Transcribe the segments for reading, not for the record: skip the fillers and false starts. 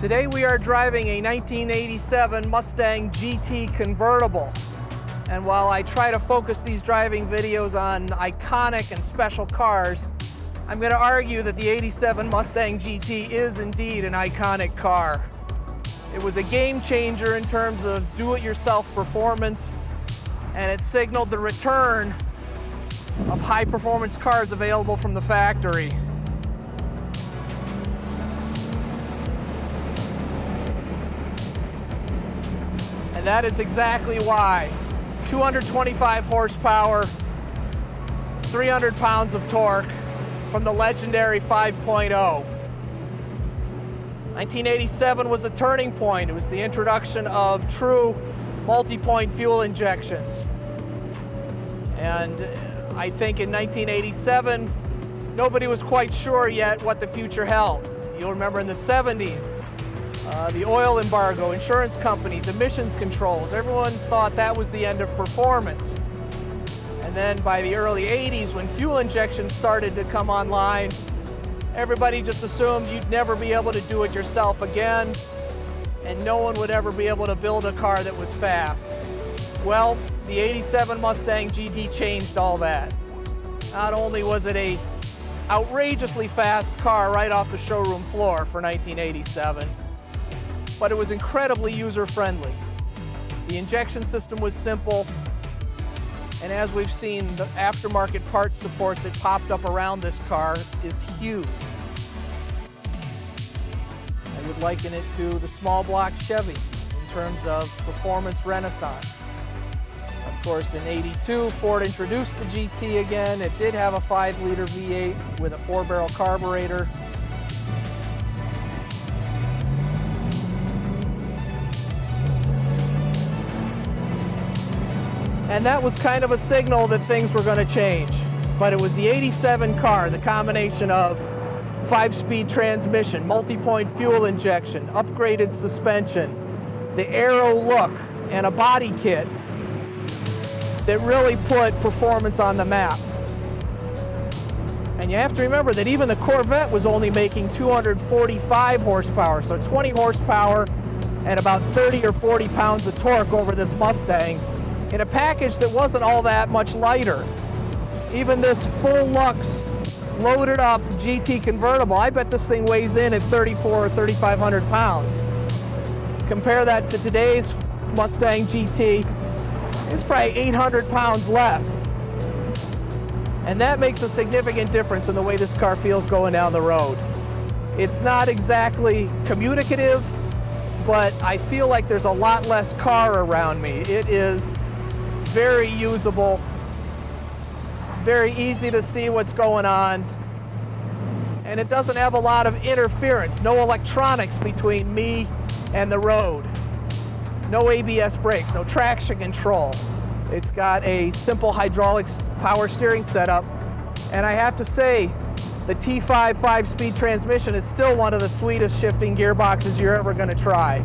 Today we are driving a 1987 Mustang GT convertible. And while I try to focus these driving videos on iconic and special cars, I'm going to argue that the 87 Mustang GT is indeed an iconic car. It was a game changer in terms of do-it-yourself performance, and it signaled the return of high-performance cars available from the factory. And that is exactly why. 225 horsepower, 300 pounds of torque from the legendary 5.0. 1987 was a turning point. It was the introduction of true multi-point fuel injection. And I think in 1987, nobody was quite sure yet what the future held. You'll remember in the 70s, the oil embargo, insurance companies, emissions controls, everyone thought that was the end of performance. And then by the early 80s, when fuel injection started to come online, everybody just assumed you'd never be able to do it yourself again, and no one would ever be able to build a car that was fast. Well, the 87 Mustang GT changed all that. Not only was it an outrageously fast car right off the showroom floor for 1987, but it was incredibly user-friendly. The injection system was simple, and as we've seen, the aftermarket parts support that popped up around this car is huge. I would liken it to the small block Chevy in terms of performance renaissance. Of course, in '82, Ford introduced the GT again. It did have a 5-liter V8 with a 4-barrel carburetor. And that was kind of a signal that things were going to change. But it was the '87 car, the combination of 5-speed transmission, multi-point fuel injection, upgraded suspension, the aero look, and a body kit that really put performance on the map. And you have to remember that even the Corvette was only making 245 horsepower, so 20 horsepower and about 30 or 40 pounds of torque over this Mustang in a package that wasn't all that much lighter. Even this full Lux loaded up GT convertible, I bet this thing weighs in at 3,400 or 3,500 pounds. Compare that to today's Mustang GT, it's probably 800 pounds less. And that makes a significant difference in the way this car feels going down the road. It's not exactly communicative, but I feel like there's a lot less car around me. It is very usable, very easy to see what's going on, and it doesn't have a lot of interference, no electronics between me and the road, no ABS brakes, no traction control. It's got a simple hydraulics power steering setup, and I have to say the T5 5-speed transmission is still one of the sweetest shifting gearboxes you're ever going to try.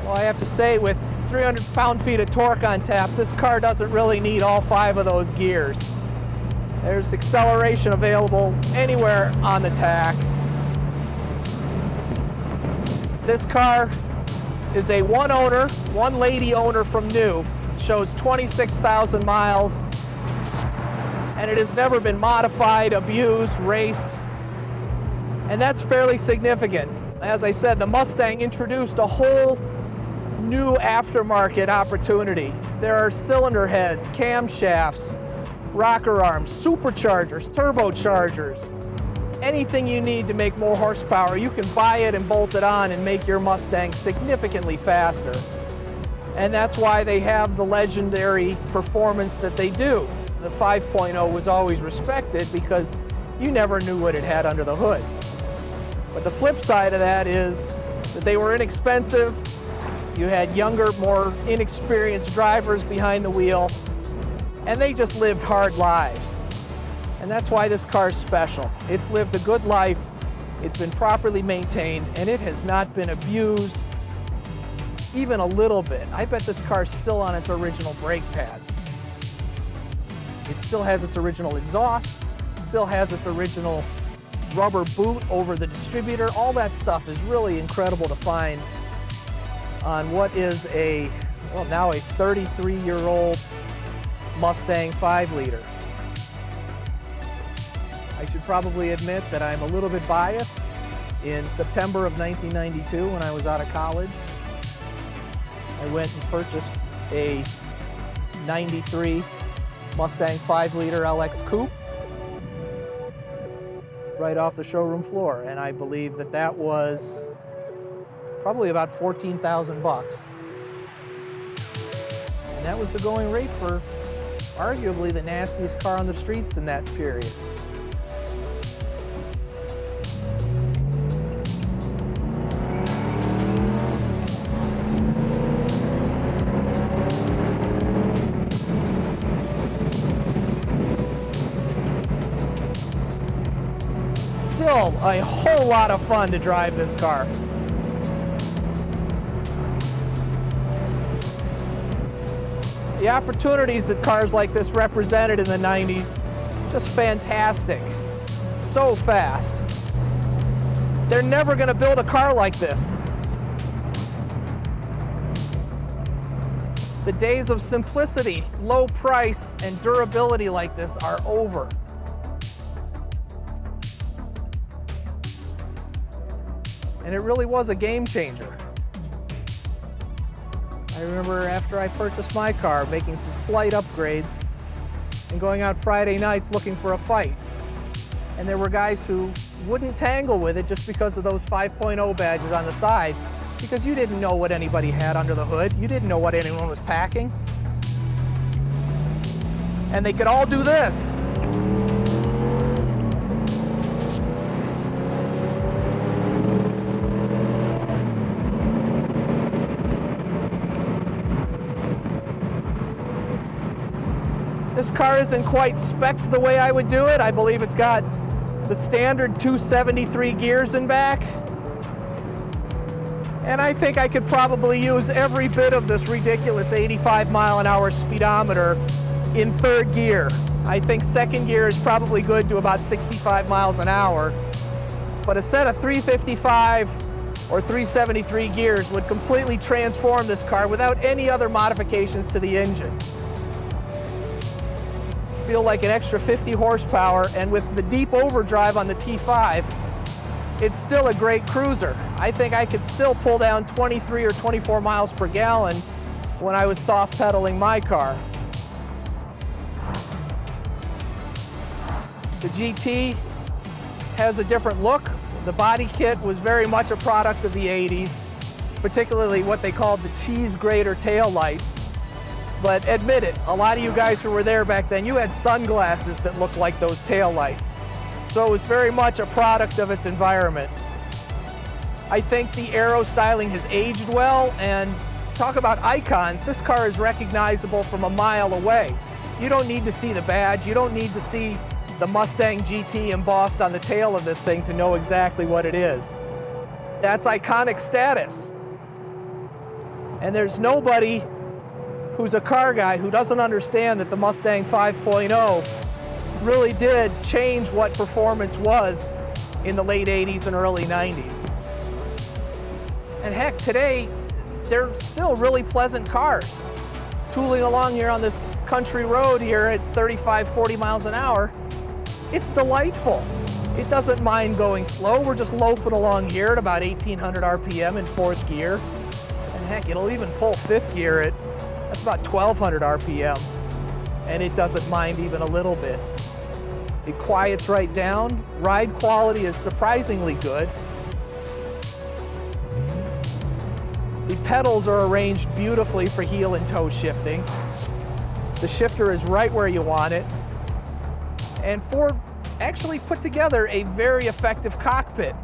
Well, I have to say, with 300 pound-feet of torque on tap, this car doesn't really need all 5 of those gears. There's acceleration available anywhere on the tack. This car is a one-owner, one-lady owner from new. It shows 26,000 miles, and it has never been modified, abused, raced, and that's fairly significant. As I said, the Mustang introduced a whole new aftermarket opportunity. There are cylinder heads, camshafts, rocker arms, superchargers, turbochargers, anything you need to make more horsepower. You can buy it and bolt it on and make your Mustang significantly faster. And that's why they have the legendary performance that they do. The 5.0 was always respected because you never knew what it had under the hood. But the flip side of that is that they were inexpensive. You had younger, more inexperienced drivers behind the wheel, and they just lived hard lives. And that's why this car is special. It's lived a good life, it's been properly maintained, and it has not been abused even a little bit. I bet this car's still on its original brake pads. It still has its original exhaust, still has its original rubber boot over the distributor. All that stuff is really incredible to find on what is a, well, now a 33-year-old Mustang 5-liter. I should probably admit that I'm a little bit biased. In September of 1992, when I was out of college, I went and purchased a 93 Mustang 5-liter LX Coupe right off the showroom floor, and I believe that that was probably about 14,000 bucks. And that was the going rate for arguably the nastiest car on the streets in that period. Still a whole lot of fun to drive this car. The opportunities that cars like this represented in the 90s, just fantastic. So fast. They're never going to build a car like this. The days of simplicity, low price, and durability like this are over. And it really was a game changer. I remember after I purchased my car, making some slight upgrades and going out Friday nights looking for a fight. And there were guys who wouldn't tangle with it just because of those 5.0 badges on the side, because you didn't know what anybody had under the hood. You didn't know what anyone was packing. And they could all do this. This car isn't quite spec'd the way I would do it. I believe it's got the standard 273 gears in back. And I think I could probably use every bit of this ridiculous 85-mile-an-hour speedometer in third gear. I think second gear is probably good to about 65 miles an hour. But a set of 355 or 373 gears would completely transform this car without any other modifications to the engine. Feel like an extra 50 horsepower, and with the deep overdrive on the T5, it's still a great cruiser. I think I could still pull down 23 or 24 miles per gallon when I was soft pedaling my car. The GT has a different look. The body kit was very much a product of the 80s, particularly what they called the cheese grater taillights. But admit it, a lot of you guys who were there back then, you had sunglasses that looked like those taillights. So it was very much a product of its environment. I think the aero styling has aged well, and talk about icons, this car is recognizable from a mile away. You don't need to see the badge, you don't need to see the Mustang GT embossed on the tail of this thing to know exactly what it is. That's iconic status. And there's nobody who's a car guy who doesn't understand that the Mustang 5.0 really did change what performance was in the late 80s and early 90s. And heck, today, they're still really pleasant cars. Tooling along here on this country road here at 35, 40 miles an hour, it's delightful. It doesn't mind going slow. We're just loafing along here at about 1,800 RPM in fourth gear. And heck, it'll even pull fifth gear at that's about 1,200 RPM, and it doesn't mind even a little bit. It quiets right down. Ride quality is surprisingly good. The pedals are arranged beautifully for heel and toe shifting. The shifter is right where you want it. And Ford actually put together a very effective cockpit.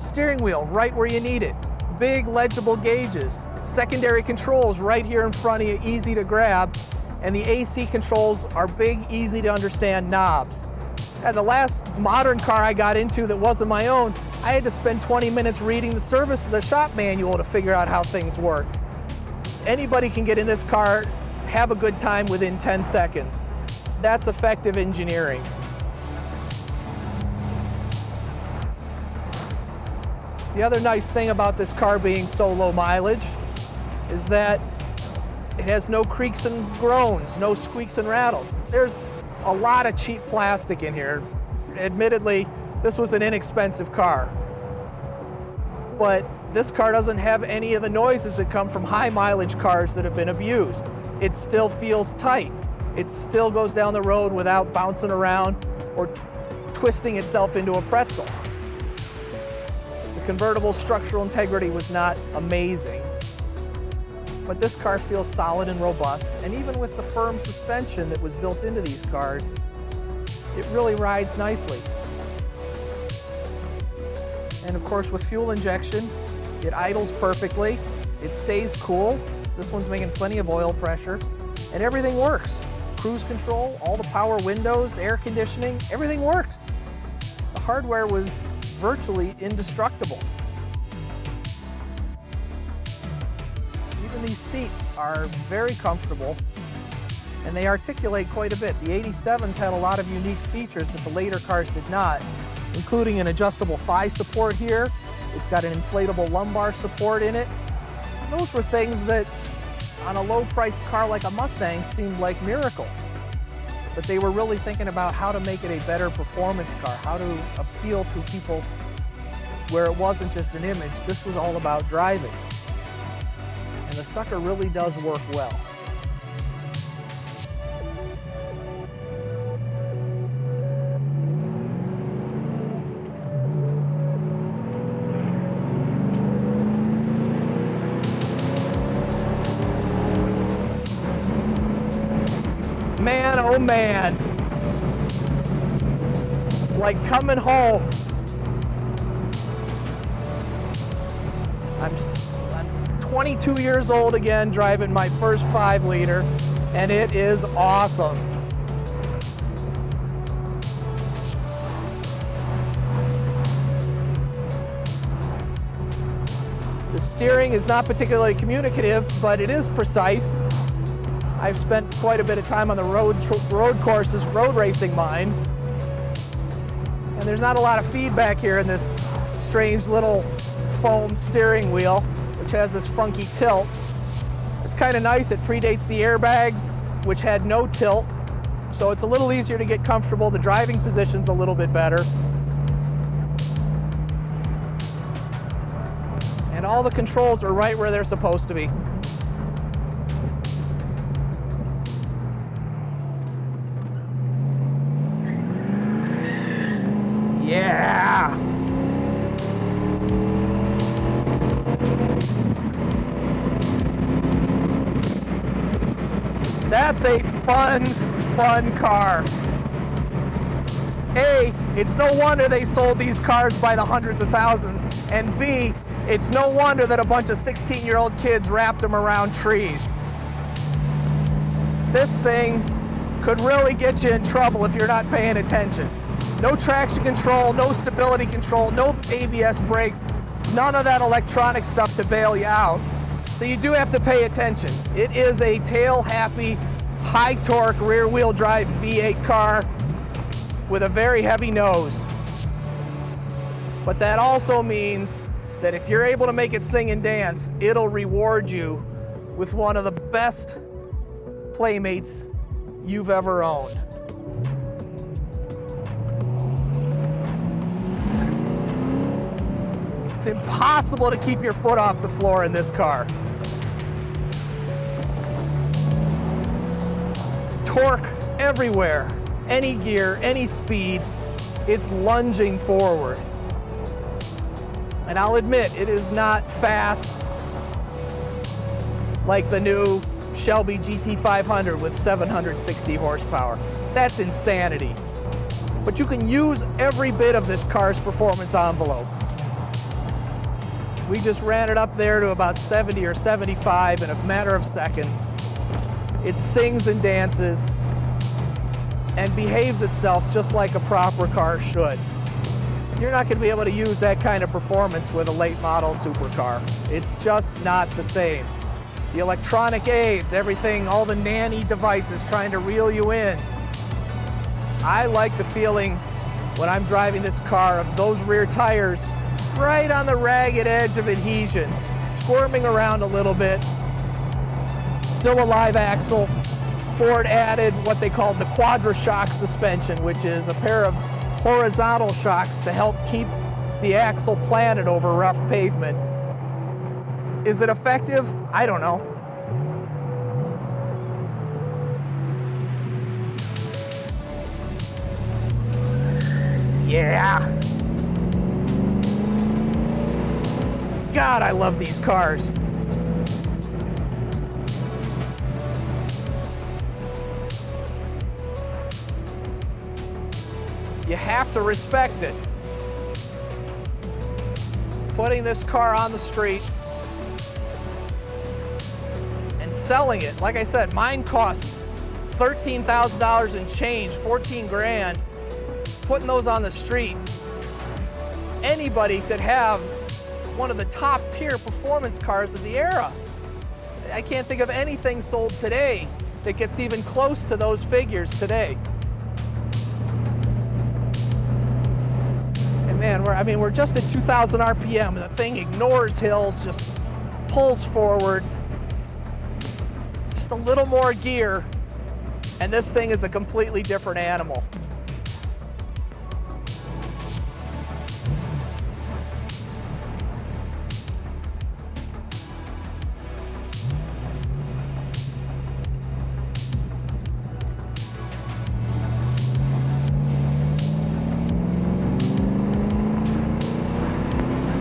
Steering wheel right where you need it. Big legible gauges. Secondary controls right here in front of you, easy to grab, and the AC controls are big, easy to understand knobs. And the last modern car I got into that wasn't my own, I had to spend 20 minutes reading the shop manual to figure out how things work. Anybody can get in this car, have a good time within 10 seconds. That's effective engineering. The other nice thing about this car being so low mileage is that it has no creaks and groans, no squeaks and rattles. There's a lot of cheap plastic in here. Admittedly, this was an inexpensive car, but this car doesn't have any of the noises that come from high mileage cars that have been abused. It still feels tight. It still goes down the road without bouncing around or twisting itself into a pretzel. The convertible structural integrity was not amazing, but this car feels solid and robust, and even with the firm suspension that was built into these cars, it really rides nicely. And of course, with fuel injection, it idles perfectly, it stays cool. This one's making plenty of oil pressure, and everything works. Cruise control, all the power windows, air conditioning, everything works. The hardware was virtually indestructible. Even these seats are very comfortable, and they articulate quite a bit. The 87s had a lot of unique features that the later cars did not, including an adjustable thigh support here. It's got an inflatable lumbar support in it. And those were things that on a low-priced car like a Mustang seemed like miracles. But they were really thinking about how to make it a better performance car, how to appeal to people where it wasn't just an image. This was all about driving. And the sucker really does work well. Man, oh man, it's like coming home. I'm 22 years old again, driving my first 5-liter, and it is awesome. The steering is not particularly communicative, but it is precise. I've spent quite a bit of time on the road courses, road racing mine. And there's not a lot of feedback here in this strange little foam steering wheel, which has this funky tilt. It's kind of nice. It predates the airbags, which had no tilt. So it's a little easier to get comfortable. The driving position's a little bit better. And all the controls are right where they're supposed to be. Yeah! That's a fun car. A, it's no wonder they sold these cars by the hundreds of thousands, and B, it's no wonder that a bunch of 16-year-old kids wrapped them around trees. This thing could really get you in trouble if you're not paying attention. No traction control, no stability control, no ABS brakes, none of that electronic stuff to bail you out. So you do have to pay attention. It is a tail-happy, high-torque, rear-wheel drive V8 car with a very heavy nose. But that also means that if you're able to make it sing and dance, it'll reward you with one of the best playmates you've ever owned. It's impossible to keep your foot off the floor in this car. Torque everywhere, any gear, any speed, it's lunging forward. And I'll admit, it is not fast like the new Shelby GT500 with 760 horsepower. That's insanity. But you can use every bit of this car's performance envelope. We just ran it up there to about 70 or 75 in a matter of seconds. It sings and dances and behaves itself just like a proper car should. You're not going to be able to use that kind of performance with a late model supercar. It's just not the same. The electronic aids, everything, all the nanny devices trying to reel you in. I like the feeling when I'm driving this car of those rear tires right on the ragged edge of adhesion, squirming around a little bit. Still a live axle. Ford added what they called the quadra-shock suspension, which is a pair of horizontal shocks to help keep the axle planted over rough pavement. Is it effective? I don't know. Yeah. God, I love these cars. You have to respect it. Putting this car on the streets and selling it. Like I said, mine cost $13,000 and change, 14 grand. Putting those on the street, anybody could have one of the top tier performance cars of the era. I can't think of anything sold today that gets even close to those figures today. And man, we're just at 2,000 RPM, and the thing ignores hills, just pulls forward. Just a little more gear, and this thing is a completely different animal.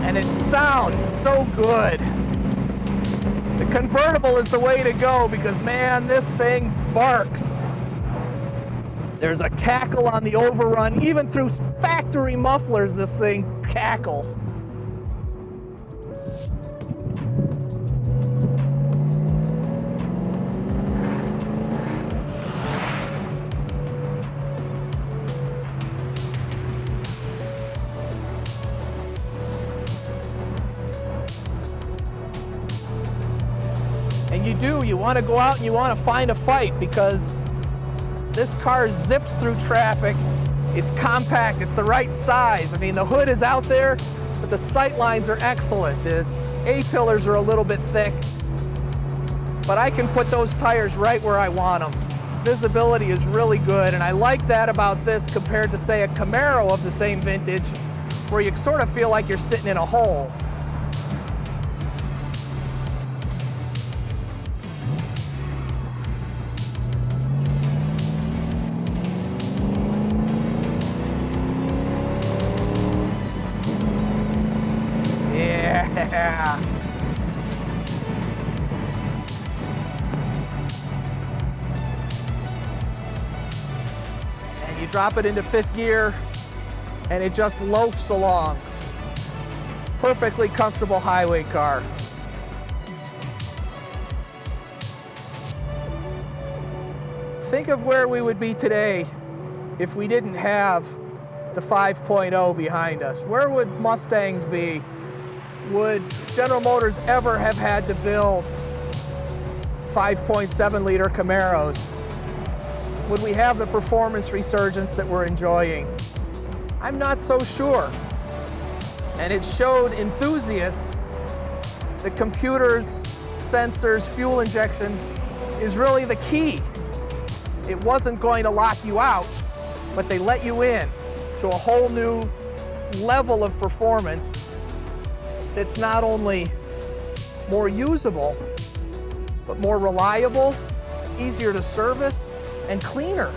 And it sounds so good. The convertible is the way to go because, man, this thing barks. There's a cackle on the overrun. Even through factory mufflers, this thing cackles. And you want to go out and you want to find a fight because this car zips through traffic. It's compact, it's the right size. I mean, the hood is out there, but the sight lines are excellent. The A-pillars are a little bit thick, but I can put those tires right where I want them. Visibility is really good, and I like that about this compared to, say, a Camaro of the same vintage, where you sort of feel like you're sitting in a hole. Yeah. And you drop it into fifth gear and it just loafs along. Perfectly comfortable highway car. Think of where we would be today if we didn't have the 5.0 behind us. Where would Mustangs be? Would General Motors ever have had to build 5.7 liter Camaros? Would we have the performance resurgence that we're enjoying? I'm not so sure. And it showed enthusiasts that computers, sensors, fuel injection is really the key. It wasn't going to lock you out, but they let you in to a whole new level of performance that's not only more usable, but more reliable, easier to service, and cleaner.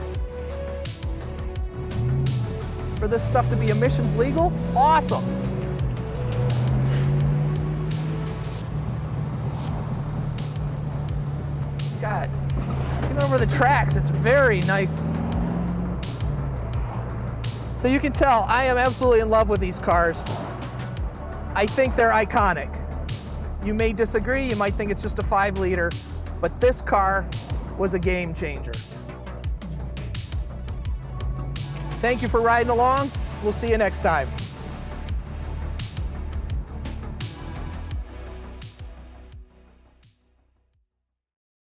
For this stuff to be emissions legal, awesome. God, even over the tracks, it's very nice. So you can tell I am absolutely in love with these cars. I think they're iconic. You may disagree, you might think it's just a 5 liter, but this car was a game changer. Thank you for riding along. We'll see you next time.